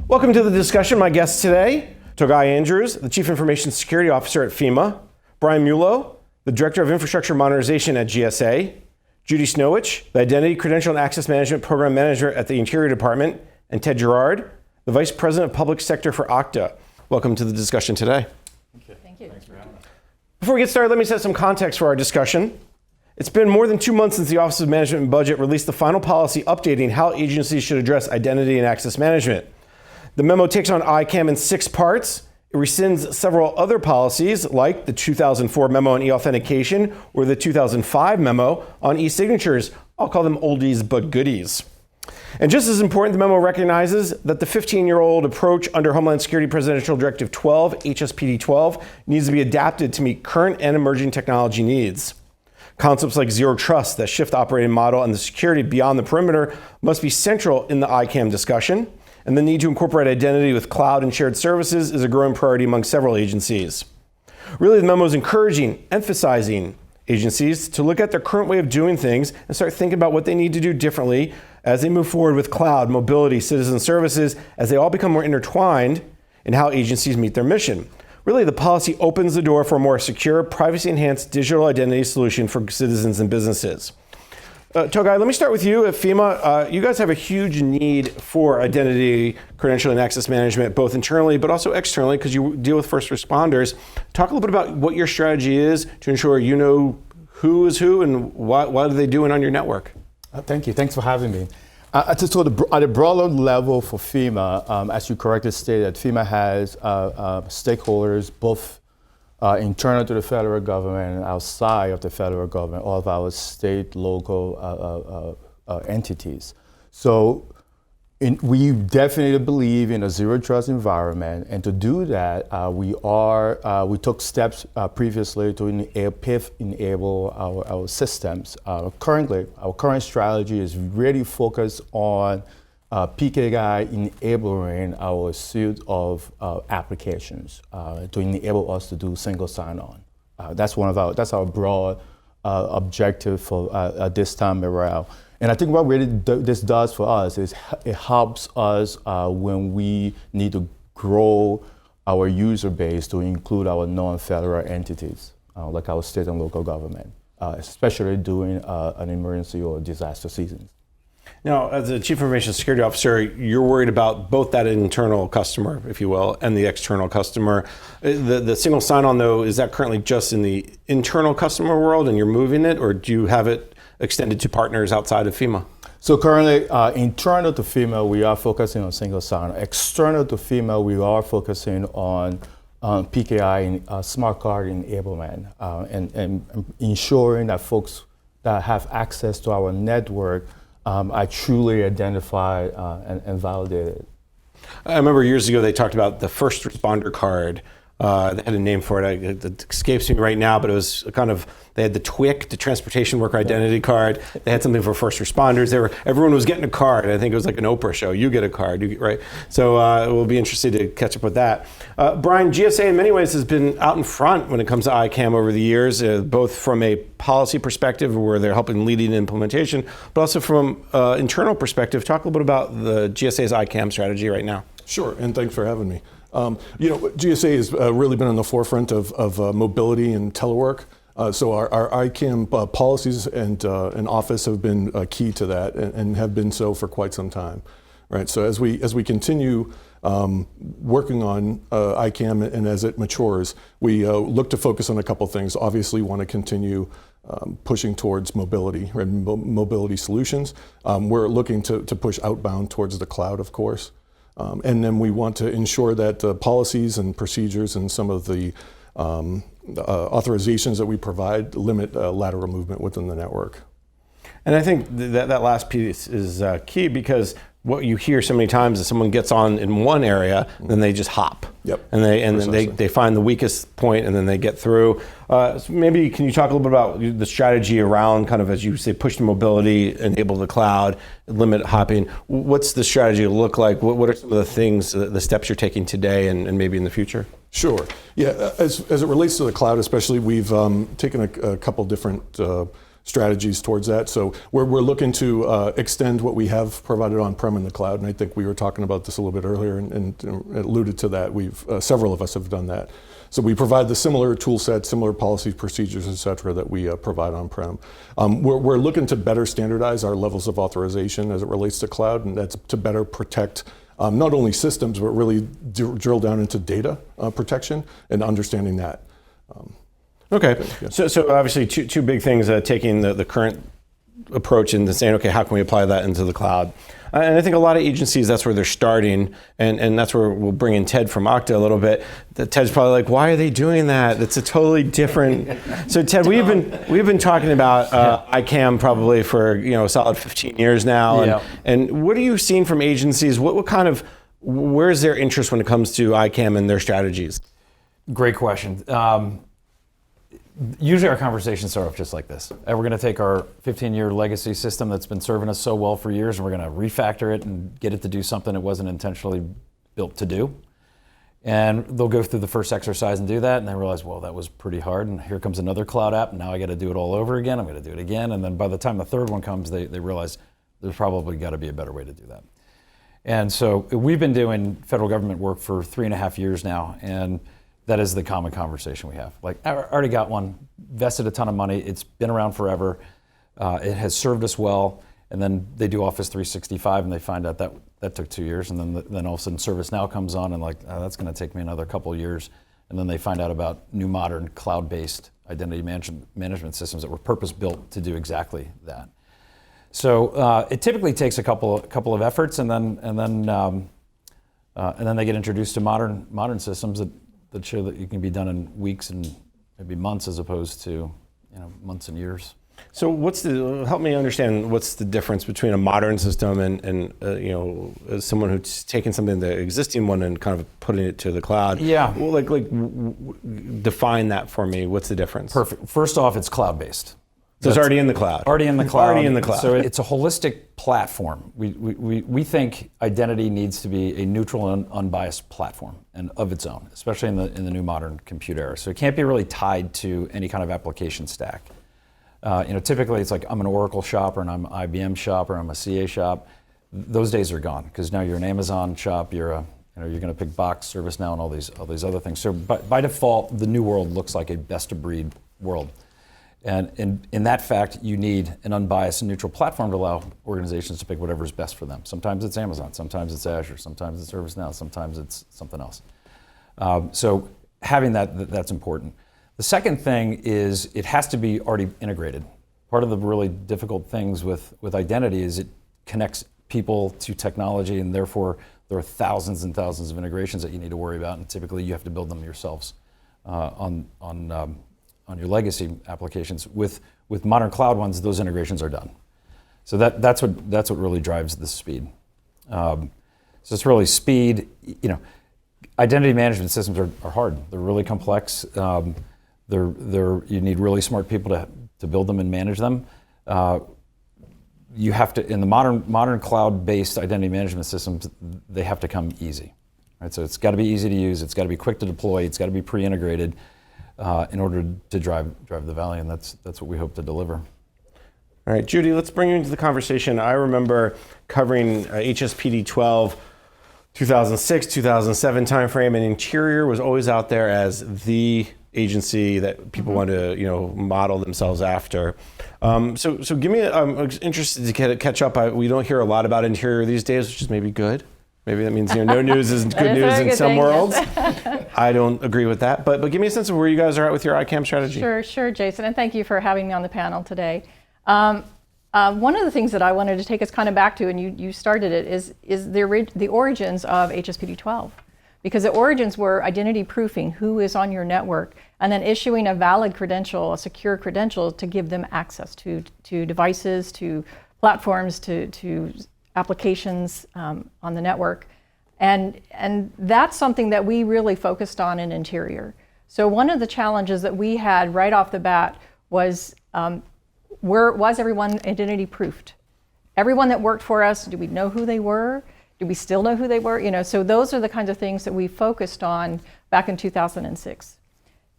Welcome to the discussion. My guests today, Togai Andrews, the Chief Information Security Officer at FEMA, Brian Mulo, the Director of Infrastructure Modernization at GSA, Judy Snowich, the Identity, Credential, and Access Management Program Manager at the Interior Department, and Ted Gerard, the Vice President of Public Sector for Okta. Welcome to the discussion today. Thank you. Thanks for having us. Before we get started, let me set some context for our discussion. It's been more than 2 months since the Office of Management and Budget released the final policy updating how agencies should address identity and access management. The memo takes on ICAM in 6 parts. It rescinds several other policies like the 2004 memo on e-authentication or the 2005 memo on e-signatures. I'll call them oldies but goodies. And just as important, the memo recognizes that the 15-year-old approach under Homeland Security Presidential Directive 12, HSPD 12, needs to be adapted to meet current and emerging technology needs. Concepts like zero trust, the shift operating model, and the security beyond the perimeter must be central in the ICAM discussion. And the need to incorporate identity with cloud and shared services is a growing priority among several agencies. Really, the memo is encouraging, emphasizing agencies to look at their current way of doing things and start thinking about what they need to do differently as they move forward with cloud, mobility, citizen services, as they all become more intertwined in how agencies meet their mission. Really, the policy opens the door for a more secure, privacy-enhanced digital identity solution for citizens and businesses. Togai, let me start with you at FEMA. You guys have a huge need for identity, credential, and access management, both internally but also externally, because you deal with first responders. Talk a little bit about what your strategy is to ensure you know who is who and what are they doing on your network. Thank you. Thanks for having me. At a broader level for FEMA, as you correctly stated, FEMA has stakeholders both internal to the federal government and outside of the federal government, all of our state, local entities. So we definitely believe in a zero trust environment, and to do that, we took steps previously to enable our systems. Currently, our current strategy is really focused on PKI enabling our suite of applications to enable us to do single sign-on. That's our broad objective for this time around. And I think what really this does for us is it helps us when we need to grow our user base to include our non-federal entities, like our state and local government, especially during an emergency or disaster season. Now, as a Chief Information Security Officer, you're worried about both that internal customer, if you will, and the external customer. The single sign-on, though, is that currently just in the internal customer world and you're moving it, or do you have it extended to partners outside of FEMA? So currently, internal to FEMA, we are focusing on single sign-on. External to FEMA, we are focusing on PKI and smart card enablement and ensuring that folks that have access to our network are truly identified and validated. I remember years ago they talked about the first responder card. They had a name for it. It escapes me right now, but it was kind of, they had the TWIC, the Transportation Worker Identity Card. They had something for first responders. Everyone was getting a card. I think it was like an Oprah show. You get a card, right? So we'll be interested to catch up with that. Brian, GSA in many ways has been out in front when it comes to ICAM over the years, both from a policy perspective where they're helping leading implementation, but also from internal perspective. Talk a little bit about the GSA's ICAM strategy right now. Sure, and thanks for having me. GSA has really been on the forefront of mobility and telework. So our ICAM policies and office have been key to that and have been so for quite some time, right? So as we continue working on ICAM and as it matures, we look to focus on a couple things. Obviously, want to continue pushing towards mobility, right? Mobility solutions. We're looking to push outbound towards the cloud, of course. And then we want to ensure that policies and procedures and some of the authorizations that we provide limit lateral movement within the network. And I think that last piece is key, because what you hear so many times is someone gets on in one area, then they just hop. Yep. And then they find the weakest point and then they get through. So maybe can you talk a little bit about the strategy around kind of, as you say, push the mobility, enable the cloud, limit hopping. What's the strategy look like? What are some of the things, the steps you're taking today and maybe in the future? Sure. Yeah, as it relates to the cloud especially, we've taken a couple different strategies towards that. So we're looking to extend what we have provided on-prem in the cloud, and I think we were talking about this a little bit earlier and alluded to that. Several of us have done that. So we provide the similar tool set, similar policies, procedures, et cetera, that we provide on-prem. We're looking to better standardize our levels of authorization as it relates to cloud, and that's to better protect not only systems, but really drill down into data protection and understanding that. Okay, so obviously two big things, taking the current approach and saying, okay, how can we apply that into the cloud? And I think a lot of agencies, that's where they're starting, and that's where we'll bring in Ted from Okta a little bit. Ted's probably like, why are they doing that? That's a totally different. So Ted, we've been talking about ICAM probably for a solid 15 years now, and what are you seeing from agencies? Where's their interest when it comes to ICAM and their strategies? Great question. Usually our conversations start off just like this. We're going to take our 15-year legacy system that's been serving us so well for years, and we're going to refactor it and get it to do something it wasn't intentionally built to do. And they'll go through the first exercise and do that, and they realize, well, that was pretty hard, and here comes another cloud app, and now I got to do it all over again. I'm going to do it again, and then by the time the third one comes, they realize there's probably got to be a better way to do that. And so we've been doing federal government work for 3.5 years now, and that is the common conversation we have. Like, I already got one, vested a ton of money, it's been around forever, it has served us well, and then they do Office 365 and they find out that took 2 years, and then all of a sudden ServiceNow comes on and that's gonna take me another couple of years, and then they find out about new modern cloud-based identity management systems that were purpose-built to do exactly that. So it typically takes a couple of efforts, and then they get introduced to modern systems that show that you can be done in weeks and maybe months as opposed to months and years. So help me understand what's the difference between a modern system and someone who's taken something, the existing one, and kind of putting it to the cloud. Yeah. Well, define that for me. What's the difference? Perfect. First off, it's cloud-based. So it's already in the cloud. Already in the cloud. Already in the cloud. So it's a holistic platform. We think identity needs to be a neutral and unbiased platform and of its own, especially in the new modern compute era. So it can't be really tied to any kind of application stack. Typically it's like I'm an Oracle shop, or I'm an IBM shop, or I'm a CA shop. Those days are gone, because now you're an Amazon shop. You're going to pick Box, ServiceNow, and all these other things. So by default, the new world looks like a best-of-breed world. And in that fact, you need an unbiased and neutral platform to allow organizations to pick whatever is best for them. Sometimes it's Amazon, sometimes it's Azure, sometimes it's ServiceNow, sometimes it's something else. So having that's important. The second thing is it has to be already integrated. Part of the really difficult things with identity is it connects people to technology, and therefore there are thousands and thousands of integrations that you need to worry about, and typically you have to build them yourselves on your legacy applications. With modern cloud ones, those integrations are done. So that's what really drives the speed. So it's really speed. Identity management systems are hard. They're really complex. You need really smart people to build them and manage them. You have to, in the modern cloud-based identity management systems, they have to come easy. Right? So it's got to be easy to use. It's got to be quick to deploy. It's got to be pre-integrated. In order to drive the value, and that's what we hope to deliver. All right, Judy, let's bring you into the conversation. I remember covering HSPD 12, 2006, 2007 timeframe, and Interior was always out there as the agency that people want to model themselves after. So give me. I'm interested to catch up. We don't hear a lot about Interior these days, which is maybe good. Maybe that means no news is good news in some worlds. I don't agree with that, but give me a sense of where you guys are at with your ICAM strategy. Sure, Jason, and thank you for having me on the panel today. One of the things that I wanted to take us kind of back to, and you started it, is the origins of HSPD 12, because the origins were identity proofing who is on your network, and then issuing a valid credential, a secure credential, to give them access to devices, to platforms, to applications on the network. And that's something that we really focused on in Interior. So one of the challenges that we had right off the bat was everyone identity proofed? Everyone that worked for us, do we know who they were? Do we still know who they were? So those are the kinds of things that we focused on back in 2006.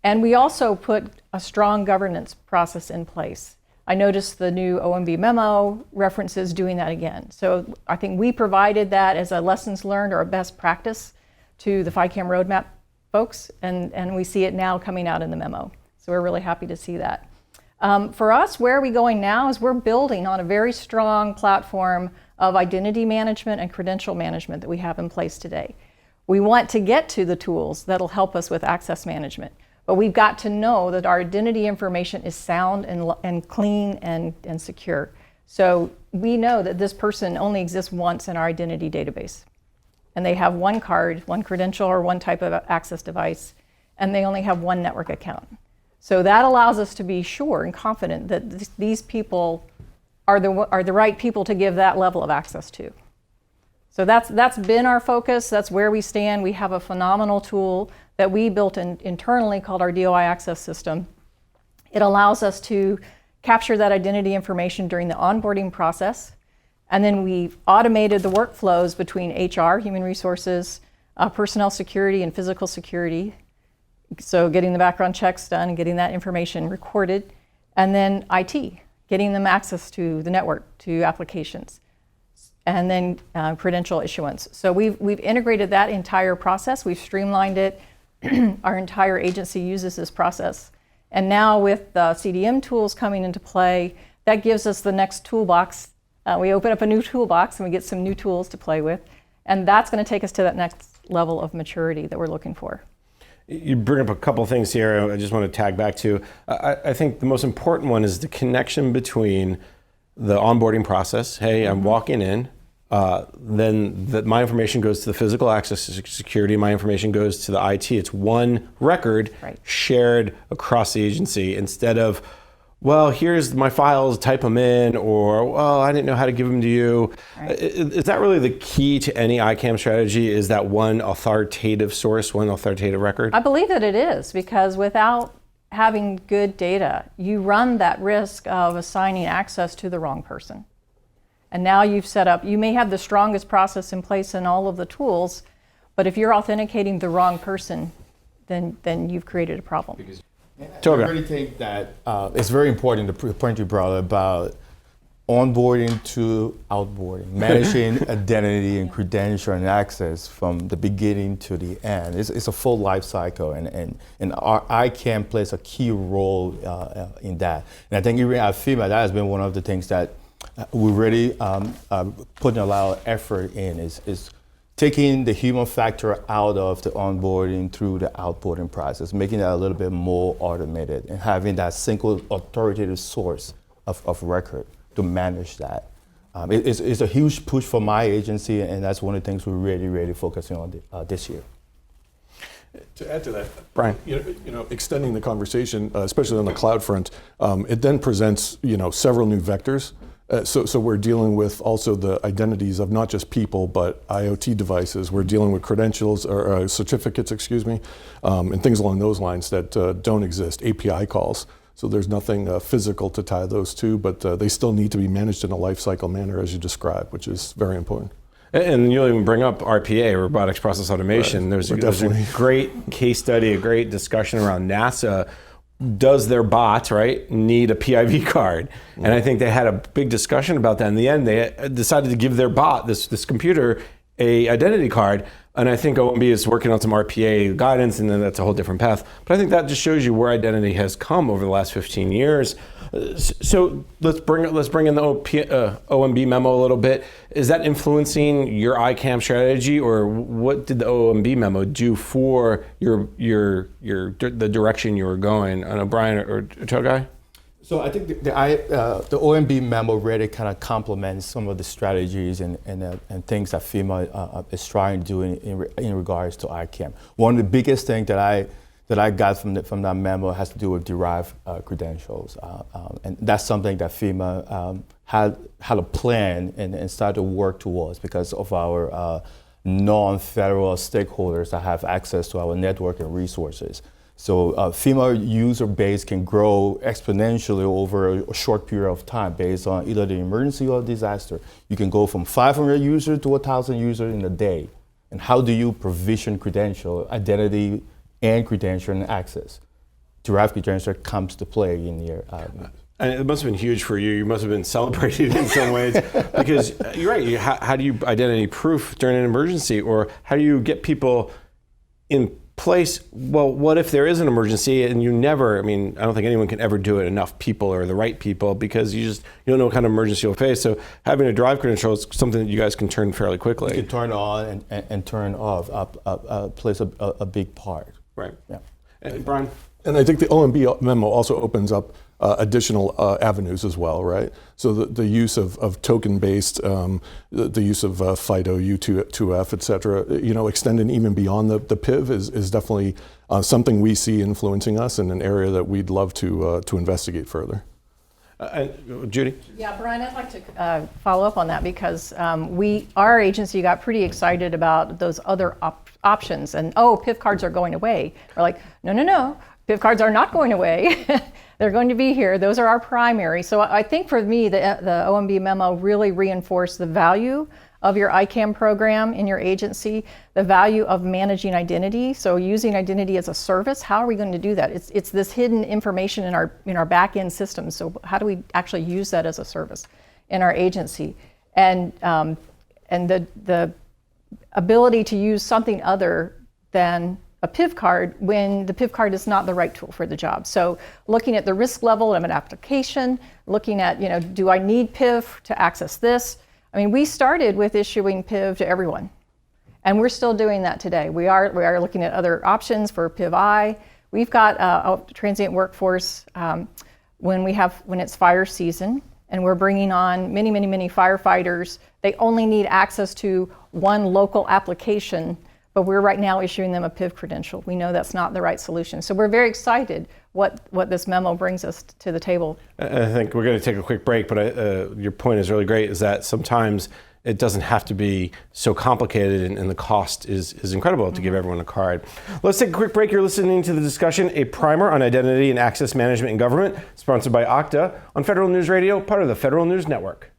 And we also put a strong governance process in place. I noticed the new OMB memo references doing that again. So I think we provided that as a lessons learned or a best practice to the FICAM roadmap folks, and we see it now coming out in the memo. So we're really happy to see that. For us, where are we going now is we're building on a very strong platform of identity management and credential management that we have in place today. We want to get to the tools that'll help us with access management, but we've got to know that our identity information is sound and clean and secure. So we know that this person only exists once in our identity database, and they have one card, one credential, or one type of access device, and they only have one network account. So that allows us to be sure and confident that these people are the right people to give that level of access to. So that's been our focus. That's where we stand. We have a phenomenal tool that we built internally called our DOI access system. It allows us to capture that identity information during the onboarding process, and then we've automated the workflows between HR, human resources, personnel security, and physical security. So getting the background checks done and getting that information recorded, and then IT, getting them access to the network, to applications, and then credential issuance. So we've integrated that entire process. We've streamlined it. Our entire agency uses this process. And now with the CDM tools coming into play, that gives us the next toolbox. We open up a new toolbox and we get some new tools to play with. And that's going to take us to that next level of maturity that we're looking for. You bring up a couple of things here I just want to tag back to. I think the most important one is the connection between the onboarding process. Hey, I'm walking in. Then my information goes to the physical access security. My information goes to the IT. It's one record shared across the agency instead of, well, here's my files, type them in, or, well, I didn't know how to give them to you. Right. Is that really the key to any ICAM strategy? Is that one authoritative source, one authoritative record? I believe that it is, because without having good data, you run that risk of assigning access to the wrong person. And now you've set up, you may have the strongest process in place in all of the tools, but if you're authenticating the wrong person, then you've created a problem. I really think that it's very important, the point you brought up about onboarding to outboarding, managing identity and credential and access from the beginning to the end. It's a full life cycle, and our ICAM plays a key role in that. And I think even at FEMA, that has been one of the things that we really putting a lot of effort in is taking the human factor out of the onboarding through the outboarding process, making that a little bit more automated and having that single authoritative source of record to manage that. It's a huge push for my agency, and that's one of the things we're really focusing on this year. To add to that, Brian, extending the conversation, especially on the cloud front, it then presents several new vectors. So we're dealing with also the identities of not just people, but IoT devices. We're dealing with credentials or certificates, and things along those lines that don't exist, API calls. So there's nothing physical to tie those to, but they still need to be managed in a life cycle manner as you described, which is very important. And you'll even bring up RPA, robotics process automation. Right. There's a great case study, a great discussion around NASA. Does their bot, need a PIV card? And I think they had a big discussion about that. In the end, they decided to give their bot, this computer, a identity card. And I think OMB is working on some RPA guidance, and then that's a whole different path. But I think that just shows you where identity has come over the last 15 years. So let's bring in the OMB memo a little bit. Is that influencing your ICAM strategy, or what did the OMB memo do for the direction you were going? I don't know, Brian or Togai? So I think the OMB memo really kind of complements some of the strategies and things that FEMA is trying to do in regards to ICAM. One of the biggest things that I got from that memo has to do with derived credentials, and that's something that FEMA had a plan and started to work towards because of our non-federal stakeholders that have access to our network and resources. So FEMA user base can grow exponentially over a short period of time based on either the emergency or disaster. You can go from 500 users to 1,000 users in a day. And how do you provision credential, identity, and credential and access? Derived credential comes to play in here. And it must have been huge for you. You must have been celebrated in some ways because you're right. How do you identity proof during an emergency, or how do you get people in place? Well, what if there is an emergency and you never? I mean, I don't think anyone can ever do it enough people or the right people because you don't know what kind of emergency you'll face. So having a drive credential is something that you guys can turn fairly quickly. You can turn on and turn off. Plays a big part. Right. Yeah. And Brian. And I think the OMB memo also opens up additional avenues as well, right? So the use of token-based, the use of FIDO, U2F, et cetera, extending even beyond the PIV is definitely something we see influencing us in an area that we'd love to investigate further. Judy? Yeah, Brian, I'd like to follow up on that because our agency got pretty excited about those other options and, PIV cards are going away. We're like, no, PIV cards are not going away. They're going to be here. Those are our primary. So I think for me, the OMB memo really reinforced the value of your ICAM program in your agency, the value of managing identity. So using identity as a service, how are we going to do that? It's this hidden information in our back-end systems. So how do we actually use that as a service in our agency? And the ability to use something other than a PIV card when the PIV card is not the right tool for the job. So looking at the risk level of an application, looking at, do I need PIV to access this? I mean, we started with issuing PIV to everyone, and we're still doing that today. We are looking at other options for PIV-I. We've got a transient workforce when it's fire season, and we're bringing on many firefighters. They only need access to one local application, but we're right now issuing them a PIV credential. We know that's not the right solution. So we're very excited what this memo brings us to the table. I think we're going to take a quick break, but your point is really great, is that sometimes it doesn't have to be so complicated and the cost is incredible to give everyone a card. Let's take a quick break. You're listening to The Discussion, a primer on identity and access management in government, sponsored by Okta on Federal News Radio, part of the Federal News Network.